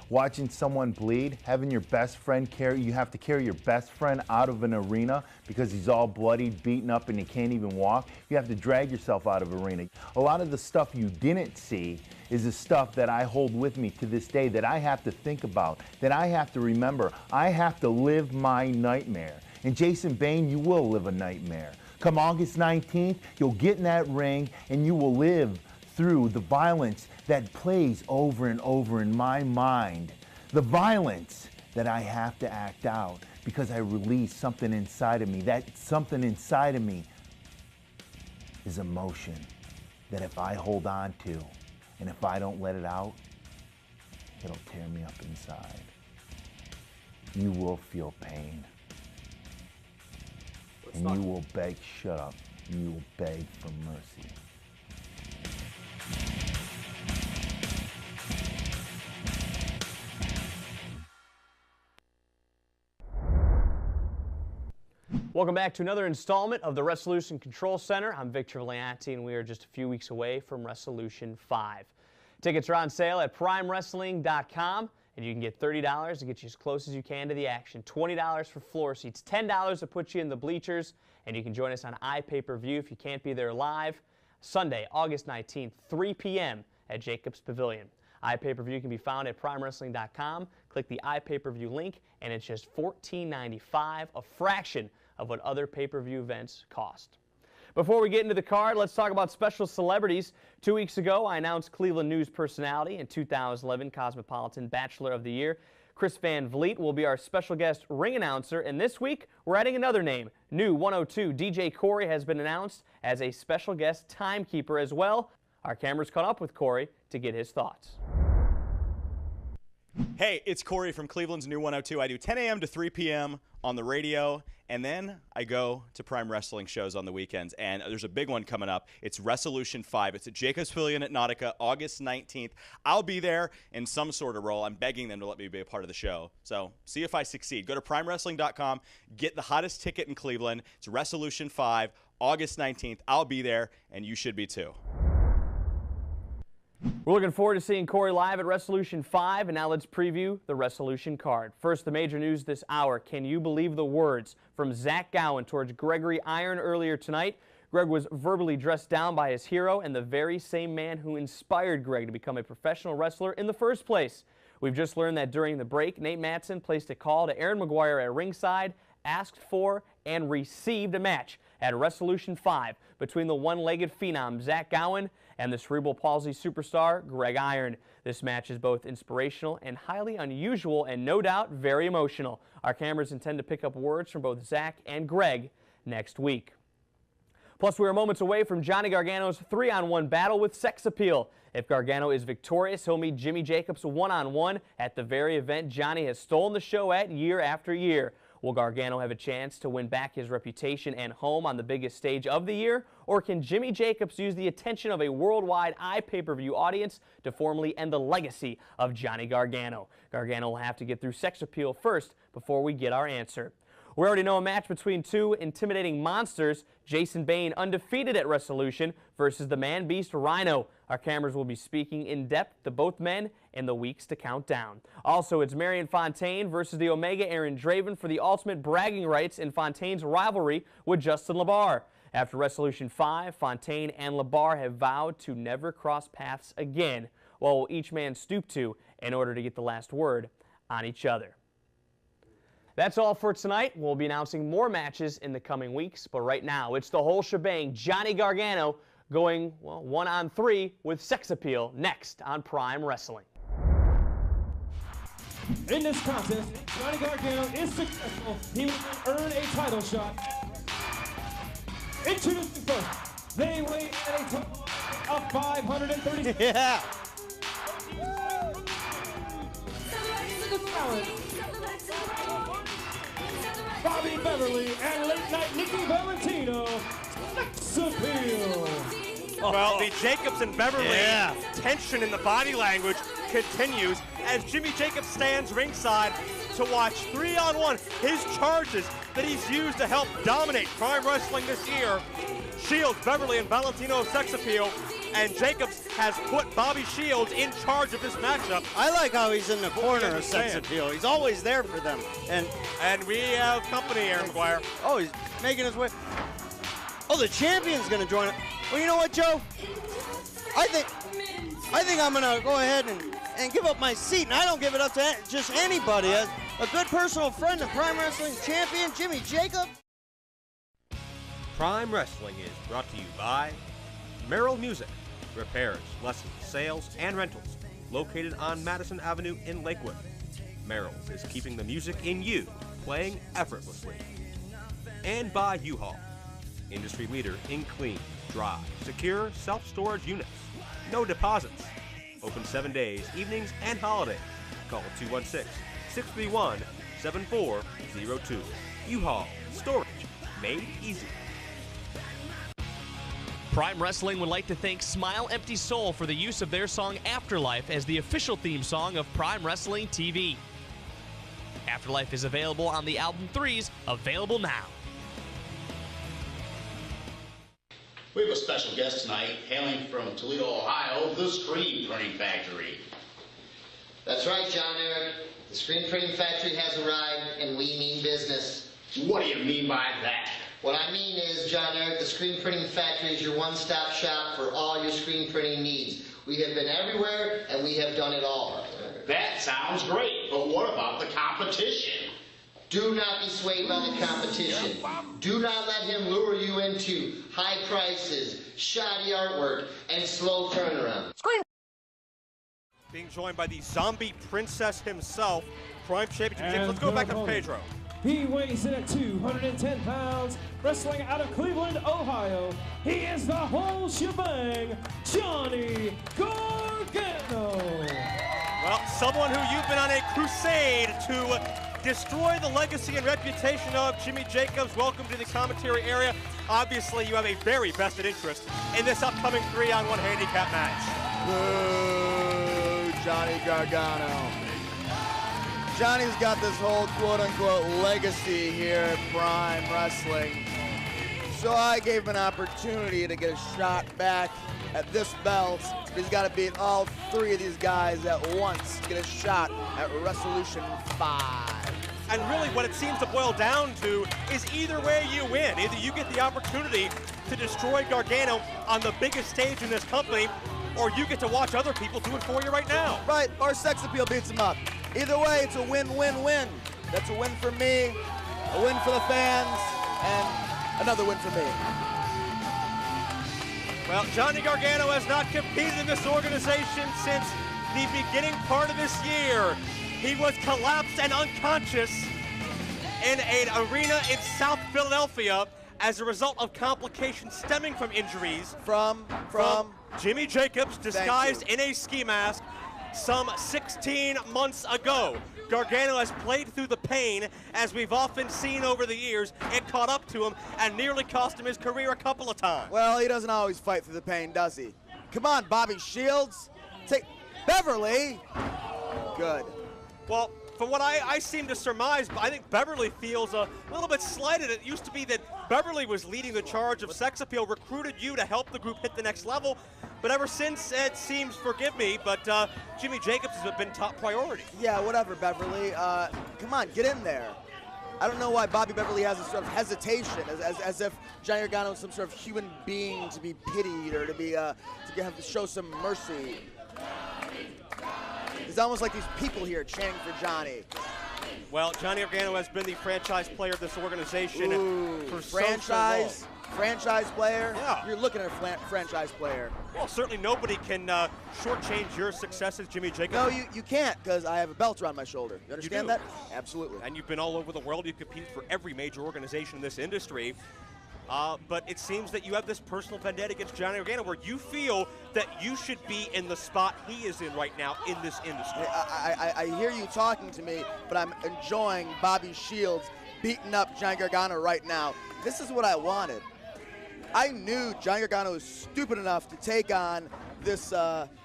Watching someone bleed, having your best friend you have to carry your best friend out of an arena because he's all bloodied, beaten up, and he can't even walk. You have to drag yourself out of arena. A lot of the stuff you didn't see is the stuff that I hold with me to this day, that I have to think about, that I have to remember. I have to live my nightmare. And Jason Bain, you will live a nightmare. Come August 19th, you'll get in that ring and you will live through the violence that plays over and over in my mind. The violence that I have to act out because I release something inside of me. That something inside of me is emotion that if I hold on to and if I don't let it out, it'll tear me up inside. You will feel pain. And you will beg, shut up, and you will beg for mercy. Welcome back to another installment of the Wrestlution Control Center. I'm Victor Valianti, and we are just a few weeks away from Wrestlution 5. Tickets are on sale at PrimeWrestling.com. And you can get $30 to get you as close as you can to the action, $20 for floor seats, $10 to put you in the bleachers, and you can join us on iPay-per-view if you can't be there live. Sunday, August 19th, 3 p.m. at Jacobs Pavilion. iPay-per-view can be found at PRIME.Wrestling.com. Click the iPay-per-view link, and it's just $14.95, a fraction of what other pay-per-view events cost. Before we get into the card, let's talk about special celebrities. 2 weeks ago, I announced Cleveland news personality and 2011 Cosmopolitan Bachelor of the Year. Chris Van Vliet will be our special guest ring announcer, and this week we're adding another name. New 102 DJ Corey has been announced as a special guest timekeeper as well. Our cameras caught up with Corey to get his thoughts. Hey, it's Corey from Cleveland's New 102. I do 10 a.m. to 3 p.m. on the radio, and then I go to Prime Wrestling shows on the weekends, and there's a big one coming up. It's Resolution 5. It's at Jacobs Pavilion at Nautica, August 19th. I'll be there in some sort of role. I'm begging them to let me be a part of the show, so see if I succeed. Go to PrimeWrestling.com, get the hottest ticket in Cleveland. It's Resolution 5, August 19th. I'll be there, and you should be too. We're looking forward to seeing Corey live at Resolution 5, and now let's preview the Resolution card. First, the major news this hour. Can you believe the words from Zach Gowen towards Gregory Iron earlier tonight? Greg was verbally dressed down by his hero and the very same man who inspired Greg to become a professional wrestler in the first place. We've just learned that during the break, Nate Matson placed a call to Aaron McGuire at ringside, asked for and received a match at Resolution 5 between the one-legged phenom Zach Gowen and the cerebral palsy superstar Greg Iron. This match is both inspirational and highly unusual and no doubt very emotional. Our cameras intend to pick up words from both Zach and Greg next week. Plus, we are moments away from Johnny Gargano's 3-on-1 battle with Sex Appeal. If Gargano is victorious, he'll meet Jimmy Jacobs one-on-one at the very event Johnny has stolen the show at year after year. Will Gargano have a chance to win back his reputation and home on the biggest stage of the year? Or can Jimmy Jacobs use the attention of a worldwide iPay-per-view audience to formally end the legacy of Johnny Gargano? Gargano will have to get through Sex Appeal first before we get our answer. We already know a match between two intimidating monsters, Jason Bane undefeated at Resolution versus the Man-Beast Rhino. Our cameras will be speaking in depth to both men in the weeks to count down. Also, it's Marion Fontaine versus the Omega Aaron Draven for the ultimate bragging rights in Fontaine's rivalry with Justin LaBar. After Resolution 5, Fontaine and LaBar have vowed to never cross paths again. What will each man stoop to in order to get the last word on each other? That's all for tonight. We'll be announcing more matches in the coming weeks, but right now it's the whole shebang. Johnny Gargano going, well, 1-on-3 with Sex Appeal next on Prime Wrestling. In this contest, Johnny Gargano is successful. He will earn a title shot. Introducing first, they weigh at a total of 530. Yeah. Bobby Beverly and late night Nikki Valentino. Sex Appeal. Well, the Jacobs and Beverly tension in the body language continues as Jimmy Jacobs stands ringside to watch 3-on-1, his charges that he's used to help dominate Prime Wrestling this year. Shields, Beverly, and Valentino Sex Appeal, and Jacobs has put Bobby Shields in charge of this matchup. I like how he's in the corner of Sex Appeal. He's always there for them. And we have company, Aaron McGuire. Oh, he's making his way. Oh, the champion's going to join it. Well, you know what, Joe? I think I'm going to go ahead and give up my seat, and I don't give it up to just anybody. A good personal friend of Prime Wrestling champion, Jimmy Jacobs. Prime Wrestling is brought to you by Merrill Music, repairs, lessons, sales, and rentals, located on Madison Avenue in Lakewood. Merrill's is keeping the music in you, playing effortlessly. And by U-Haul, industry leader in clean, dry, secure self-storage units. No deposits. Open 7 days, evenings, and holidays. Call 216-631-7402. U-Haul, storage made easy. Prime Wrestling would like to thank Smile Empty Soul for the use of their song Afterlife as the official theme song of Prime Wrestling TV. Afterlife is available on the album 3's, available now. We have a special guest tonight, hailing from Toledo, Ohio, the Screen Printing Factory. That's right, John Eric. The Screen Printing Factory has arrived, and we mean business. What do you mean by that? What I mean is, John Eric, the Screen Printing Factory is your one-stop shop for all your screen printing needs. We have been everywhere, and we have done it all. That sounds great, but what about the competition? Do not be swayed by the competition. Do not let him lure you into high prices, shoddy artwork, and slow turnaround. Scream! Being joined by the zombie princess himself, Prime Championship. And Let's go back to Pedro. He weighs in at 210 pounds, wrestling out of Cleveland, Ohio. He is the whole shebang, Johnny Gargano. Well, someone who you've been on a crusade to destroy the legacy and reputation of Jimmy Jacobs. Welcome to the commentary area. Obviously, you have a very vested interest in this upcoming 3-on-1 handicap match. Boo, Johnny Gargano. Johnny's got this whole quote-unquote legacy here at Prime Wrestling. So I gave him an opportunity to get a shot back at this belt. He's got to beat all three of these guys at once to get a shot at Resolution 5. And really what it seems to boil down to is either way you win. Either you get the opportunity to destroy Gargano on the biggest stage in this company, or you get to watch other people do it for you right now. Right, or sex appeal beats him up. Either way, it's a win-win-win. That's a win for me, a win for the fans, and another win for me. Well, Johnny Gargano has not competed in this organization since the beginning part of this year. He was collapsed and unconscious in an arena in South Philadelphia as a result of complications stemming from injuries from Jimmy Jacobs, disguised in a ski mask some 16 months ago. Gargano has played through the pain, as we've often seen over the years. It caught up to him and nearly cost him his career a couple of times. Well, he doesn't always fight through the pain, does he? Come on, Bobby Shields. Take Beverly. Good. Well, from what I seem to surmise, I think Beverly feels a little bit slighted. It used to be that Beverly was leading the charge of sex appeal, recruited you to help the group hit the next level. But ever since, it seems, forgive me, but Jimmy Jacobs has been top priority. Yeah, whatever, Beverly. Come on, get in there. I don't know why Bobby Beverly has a sort of hesitation, as if Johnny Gargano is some sort of human being to be pitied or to show some mercy. It's almost like these people here chanting for Johnny. Well, Johnny Gargano has been the franchise player of this organization for franchise. so long. Franchise player? Yeah. You're looking at a franchise player. Well, certainly nobody can shortchange your success as Jimmy Jacobs. No, you can't, because I have a belt around my shoulder. You understand that? Absolutely. And you've been all over the world. You've competed for every major organization in this industry. But it seems that you have this personal vendetta against Johnny Gargano, where you feel that you should be in the spot he is in right now in this industry. I hear you talking to me, but I'm enjoying Bobby Shields beating up Johnny Gargano right now. This is what I wanted. I knew Johnny Gargano was stupid enough to take on this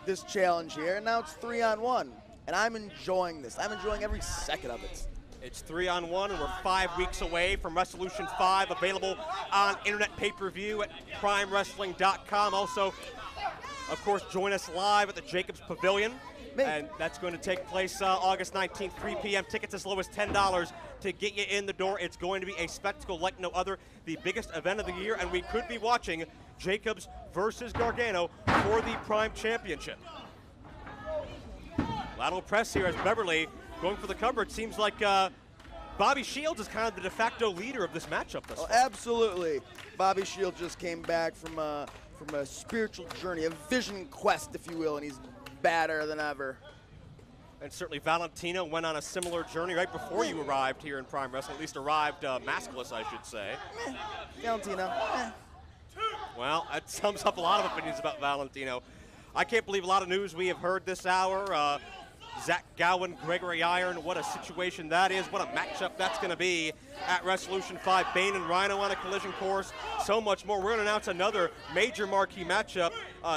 this challenge here, and now it's 3-on-1, and I'm enjoying this. I'm enjoying every second of it. It's 3-on-1, and we're 5 weeks away from Resolution 5, available on internet pay-per-view at PRIME.Wrestling.com. Also, of course, join us live at the Jacobs Pavilion, and that's going to take place August 19th, 3 p.m. Tickets as low as $10 to get you in the door. It's going to be a spectacle like no other, the biggest event of the year, and we could be watching Jacobs versus Gargano for the Prime Championship. Lateral press here as Beverly going for the cover. It seems like Bobby Shields is kind of the de facto leader of this matchup thus far. Absolutely. Bobby Shields just came back from a spiritual journey, a vision quest, if you will, and he's badder than ever. And certainly Valentino went on a similar journey right before you arrived here in Prime Wrestling, at least arrived maskless, I should say. Valentino. Well, that sums up a lot of opinions about Valentino. I can't believe a lot of news we have heard this hour. Zach Gowen, Gregory Iron, what a situation that is. What a matchup that's going to be at Resolution 5. Bane and Rhino on a collision course. So much more. We're going to announce another major marquee matchup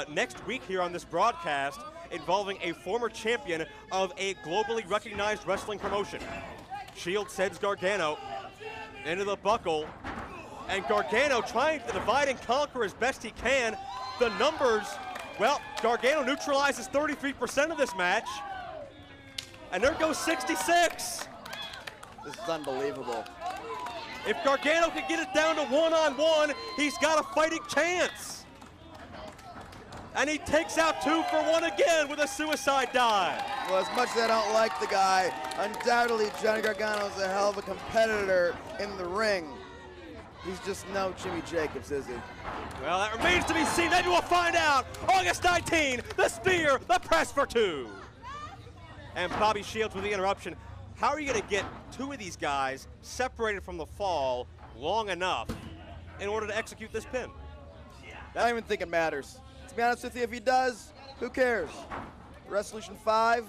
next week here on this broadcast, involving a former champion of a globally recognized wrestling promotion. Shields sends Gargano into the buckle, and Gargano trying to divide and conquer as best he can. The numbers, well, Gargano neutralizes 33% of this match, and there goes 66. This is unbelievable. If Gargano can get it down to one-on-one, he's got a fighting chance. And he takes out 2 for 1 again with a suicide dive. Well, as much as I don't like the guy, undoubtedly Johnny Gargano is a hell of a competitor in the ring. He's just no Jimmy Jacobs, is he? Well, that remains to be seen. Maybe we'll find out. August 19, the spear, the press for 2. And Bobby Shields with the interruption. How are you going to get 2 of these guys separated from the fall long enough in order to execute this pin? I don't even think it matters. To be honest with you, if he does, who cares? Resolution 5,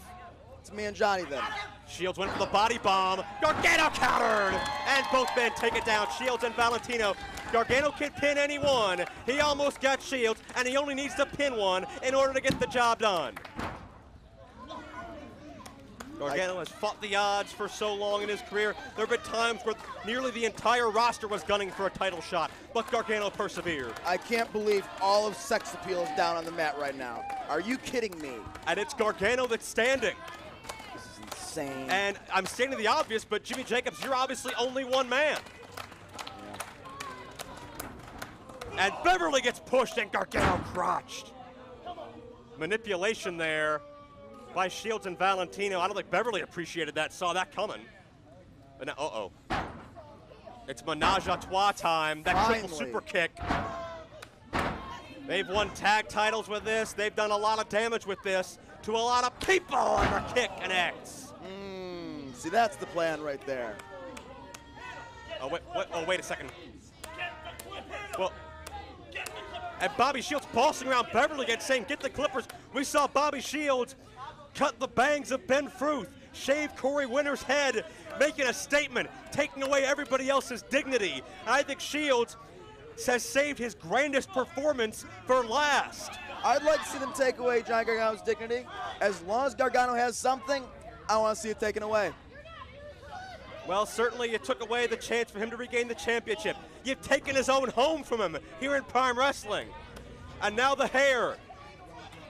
it's me and Johnny then. Shields went for the body bomb. Gargano countered, and both men take it down. Shields and Valentino. Gargano can pin anyone. He almost got Shields, and he only needs to pin one in order to get the job done. Gargano has fought the odds for so long in his career. There have been times where nearly the entire roster was gunning for a title shot, but Gargano persevered. I can't believe all of Sex Appeal is down on the mat right now. Are you kidding me? And it's Gargano that's standing. This is insane. And I'm stating the obvious, but Jimmy Jacobs, you're obviously only one man. Yeah. And Beverly gets pushed and Gargano crotched. Manipulation there by Shields and Valentino. I don't think Beverly appreciated that, saw that coming. But now, uh-oh. It's menage a trois time, that triple super kick. They've won tag titles with this. They've done a lot of damage with this to a lot of people, and their kick connects. See, that's the plan right there. Oh, wait a second. Well, and Bobby Shields bossing around Beverly again, saying, get the clippers. We saw Bobby Shields cut the bangs of Ben Fruth, shave Corey Winter's head, making a statement, taking away everybody else's dignity. And I think Shields has saved his grandest performance for last. I'd like to see them take away Johnny Gargano's dignity. As long as Gargano has something, I want to see it taken away. Well, certainly you took away the chance for him to regain the championship. You've taken his own home from him here in Prime Wrestling. And now the hair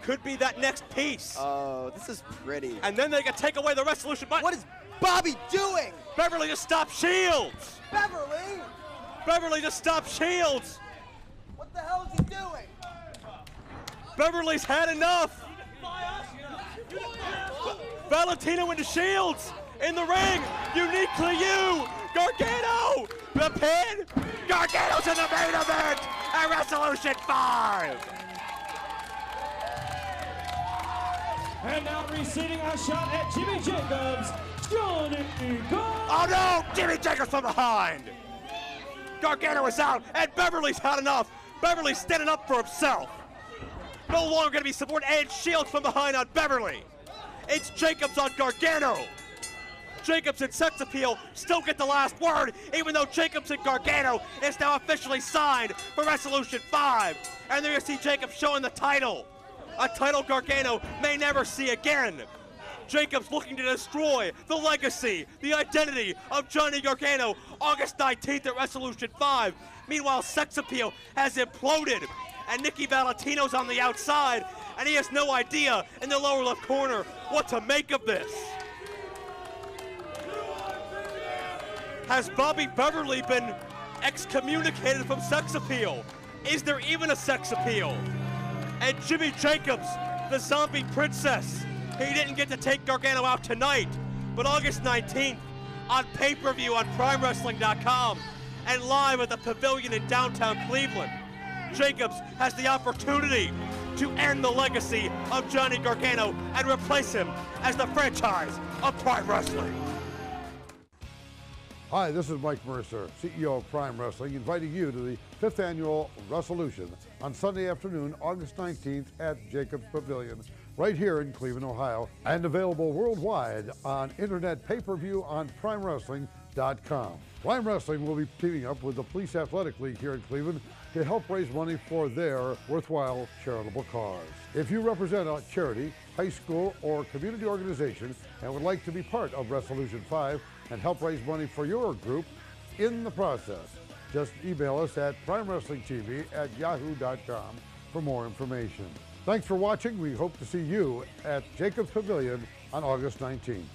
could be that next piece. Oh, this is pretty. And then they can take away the Resolution. What is Bobby doing? Beverly just stopped Shields. Beverly? Beverly just stopped Shields. What the hell is he doing? Beverly's had enough. Valentino into Shields in the ring. Uniquely you. Gargano. The pin. Gargano's in the main event at Resolution 5. And now receiving a shot at Jimmy Jacobs, Johnny Gargano. Oh no, Jimmy Jacobs from behind. Gargano is out, and Beverly's had enough. Beverly's standing up for himself. No longer going to be supported, and Shields from behind on Beverly. It's Jacobs on Gargano. Jacobs and Sex Appeal still get the last word, even though Jacobs and Gargano is now officially signed for Resolution 5. And there you see Jacobs showing the title. A title Gargano may never see again. Jacobs looking to destroy the legacy, the identity of Johnny Gargano, August 19th at Resolution 5. Meanwhile, Sex Appeal has imploded, and Nicky Valentino's on the outside, and he has no idea in the lower left corner what to make of this. Has Bobby Beverly been excommunicated from Sex Appeal? Is there even a Sex Appeal? And Jimmy Jacobs, the zombie princess, he didn't get to take Gargano out tonight, but August 19th on pay-per-view on PRIME.Wrestling.com and live at the Pavilion in downtown Cleveland. Jacobs has the opportunity to end the legacy of Johnny Gargano and replace him as the franchise of Prime Wrestling. Hi, this is Mike Mercer, CEO of Prime Wrestling, inviting you to the 5th Annual Resolution on Sunday afternoon, August 19th at Jacobs Pavilion, right here in Cleveland, Ohio, and available worldwide on internet pay-per-view on PrimeWrestling.com. Prime Wrestling will be teaming up with the Police Athletic League here in Cleveland to help raise money for their worthwhile charitable cause. If you represent a charity, high school, or community organization and would like to be part of Resolution 5 and help raise money for your group in the process, just email us at primewrestlingtv@yahoo.com for more information. Thanks for watching. We hope to see you at Jacobs Pavilion on August 19th.